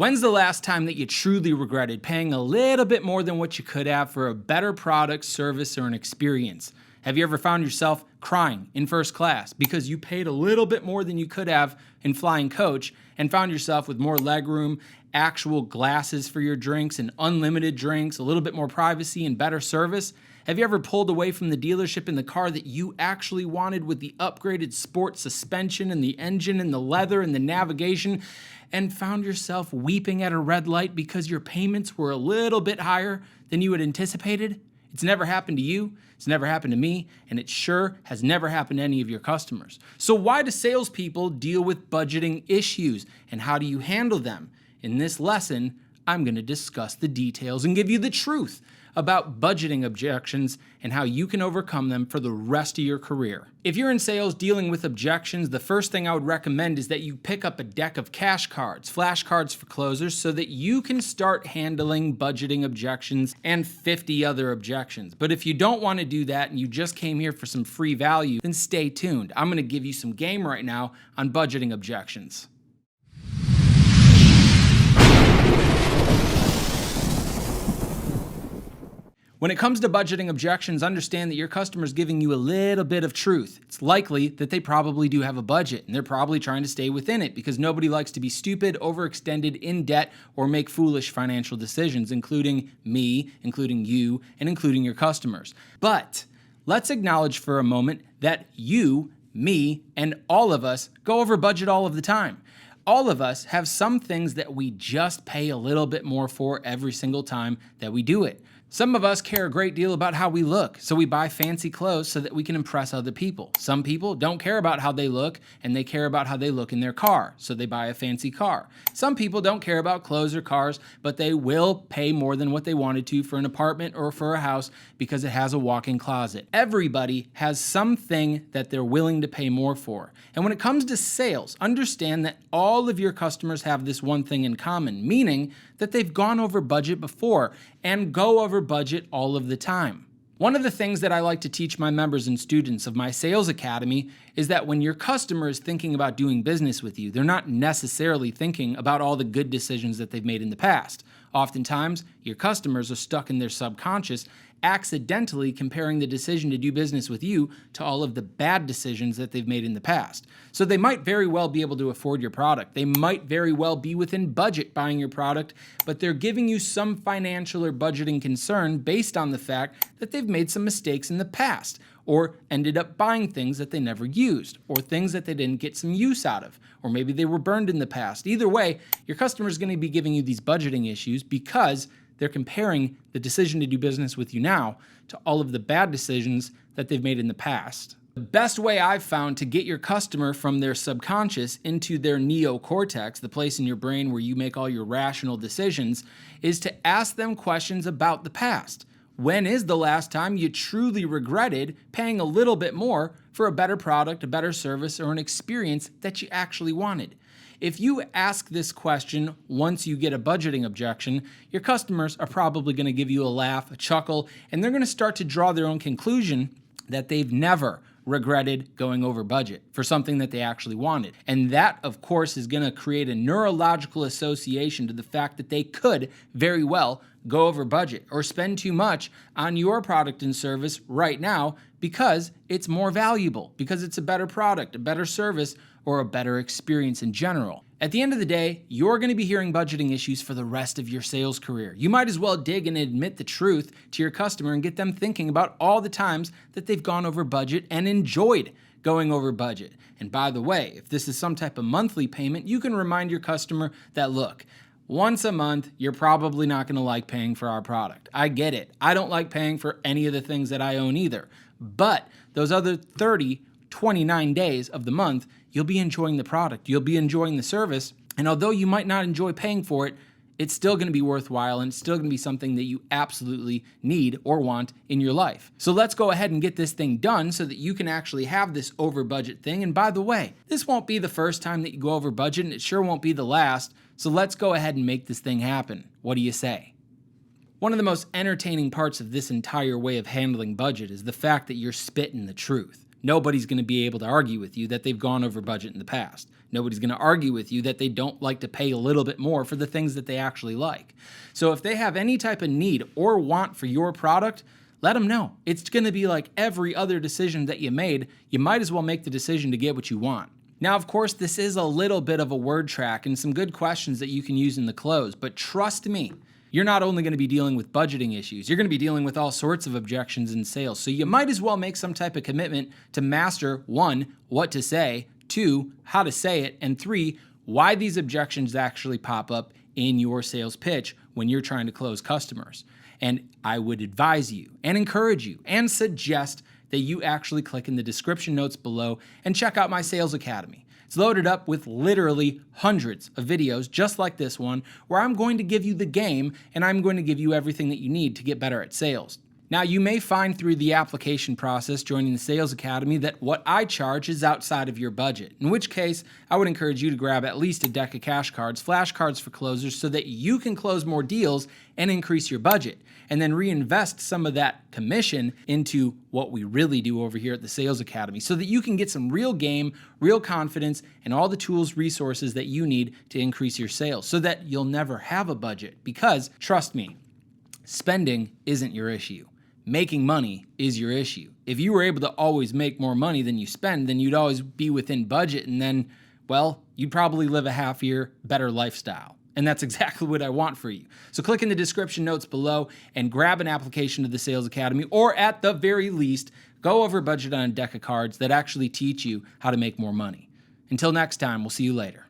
When's the last time that you truly regretted paying a little bit more than what you could have for a better product, service, or an experience? Have you ever found yourself crying in first class because you paid a little bit more than you could have in flying coach and found yourself with more legroom, actual glasses for your drinks and unlimited drinks, a little bit more privacy and better service? Have you ever pulled away from the dealership in the car that you actually wanted with the upgraded sport suspension and the engine and the leather and the navigation and found yourself weeping at a red light because your payments were a little bit higher than you had anticipated? It's never happened to you, it's never happened to me, and it sure has never happened to any of your customers. So why do salespeople deal with budgeting issues, and how do you handle them? In this lesson, I'm going to discuss the details and give you the truth about budgeting objections and how you can overcome them for the rest of your career. If you're in sales dealing with objections, the first thing I would recommend is that you pick up a deck of cash cards, flashcards for closers, so that you can start handling budgeting objections and 50 other objections. But if you don't want to do that and you just came here for some free value, then stay tuned. I'm going to give you some game right now on budgeting objections. When it comes to budgeting objections, understand that your customer is giving you a little bit of truth. It's likely that they probably do have a budget, and they're probably trying to stay within it because nobody likes to be stupid, overextended, in debt, or make foolish financial decisions, including me, including you, and including your customers. But let's acknowledge for a moment that you, me, and all of us go over budget all of the time. All of us have some things that we just pay a little bit more for every single time that we do it. Some of us care a great deal about how we look, so we buy fancy clothes so that we can impress other people. Some people don't care about how they look, and they care about how they look in their car, so they buy a fancy car. Some people don't care about clothes or cars, but they will pay more than what they wanted to for an apartment or for a house because it has a walk-in closet. Everybody has something that they're willing to pay more for. And when it comes to sales, understand that all of your customers have this one thing in common, meaning that they've gone over budget before and go over budget all of the time. One of the things that I like to teach my members and students of my sales academy is that when your customer is thinking about doing business with you, they're not necessarily thinking about all the good decisions that they've made in the past. Oftentimes, your customers are stuck in their subconscious, accidentally comparing the decision to do business with you to all of the bad decisions that they've made in the past. So they might very well be able to afford your product. They might very well be within budget buying your product, but they're giving you some financial or budgeting concern based on the fact that they've made some mistakes in the past, or ended up buying things that they never used, or things that they didn't get some use out of, or maybe they were burned in the past. Either way, your customer is going to be giving you these budgeting issues because they're comparing the decision to do business with you now to all of the bad decisions that they've made in the past. The best way I've found to get your customer from their subconscious into their neocortex, the place in your brain where you make all your rational decisions, is to ask them questions about the past. When is the last time you truly regretted paying a little bit more for a better product, a better service, or an experience that you actually wanted? If you ask this question once you get a budgeting objection, your customers are probably going to give you a laugh, a chuckle, and they're going to start to draw their own conclusion that they've never regretted going over budget for something that they actually wanted. And that, of course, is going to create a neurological association to the fact that they could very well go over budget or spend too much on your product and service right now because it's more valuable, because it's a better product, a better service, or a better experience in general. At the end of the day, you're going to be hearing budgeting issues for the rest of your sales career. You might as well dig and admit the truth to your customer and get them thinking about all the times that they've gone over budget and enjoyed going over budget. And by the way, if this is some type of monthly payment, you can remind your customer that, look, once a month, you're probably not going to like paying for our product. I get it. I don't like paying for any of the things that I own either. But those other 29 days of the month, you'll be enjoying the product, you'll be enjoying the service, and although you might not enjoy paying for it, it's still going to be worthwhile and it's still going to be something that you absolutely need or want in your life. So let's go ahead and get this thing done so that you can actually have this over budget thing. And by the way, this won't be the first time that you go over budget, and it sure won't be the last. So let's go ahead and make this thing happen. What do you say? One of the most entertaining parts of this entire way of handling budget is the fact that you're spitting the truth. Nobody's going to be able to argue with you that they've gone over budget in the past. Nobody's going to argue with you that they don't like to pay a little bit more for the things that they actually like. So if they have any type of need or want for your product, let them know. It's going to be like every other decision that you made. You might as well make the decision to get what you want. Now, of course, this is a little bit of a word track and some good questions that you can use in the close, but trust me, you're not only going to be dealing with budgeting issues, you're going to be dealing with all sorts of objections in sales. So you might as well make some type of commitment to master 1, what to say, 2, how to say it, and 3, why these objections actually pop up in your sales pitch when you're trying to close customers. And I would advise you and encourage you and suggest that you actually click in the description notes below and check out my Sales Academy. It's loaded up with literally hundreds of videos just like this one, where I'm going to give you the game and I'm going to give you everything that you need to get better at sales. Now, you may find through the application process joining the Sales Academy that what I charge is outside of your budget, in which case I would encourage you to grab at least a deck of cash cards, flashcards for closers, so that you can close more deals and increase your budget, and then reinvest some of that commission into what we really do over here at the Sales Academy, so that you can get some real game, real confidence, and all the tools, resources that you need to increase your sales, so that you'll never have a budget. Because, trust me, spending isn't your issue. Making money is your issue. If you were able to always make more money than you spend, then you'd always be within budget, and then, well, you'd probably live a half-year better lifestyle. And that's exactly what I want for you. So click in the description notes below and grab an application to the Sales Academy, or at the very least, go over budget on a deck of cards that actually teach you how to make more money. Until next time, we'll see you later.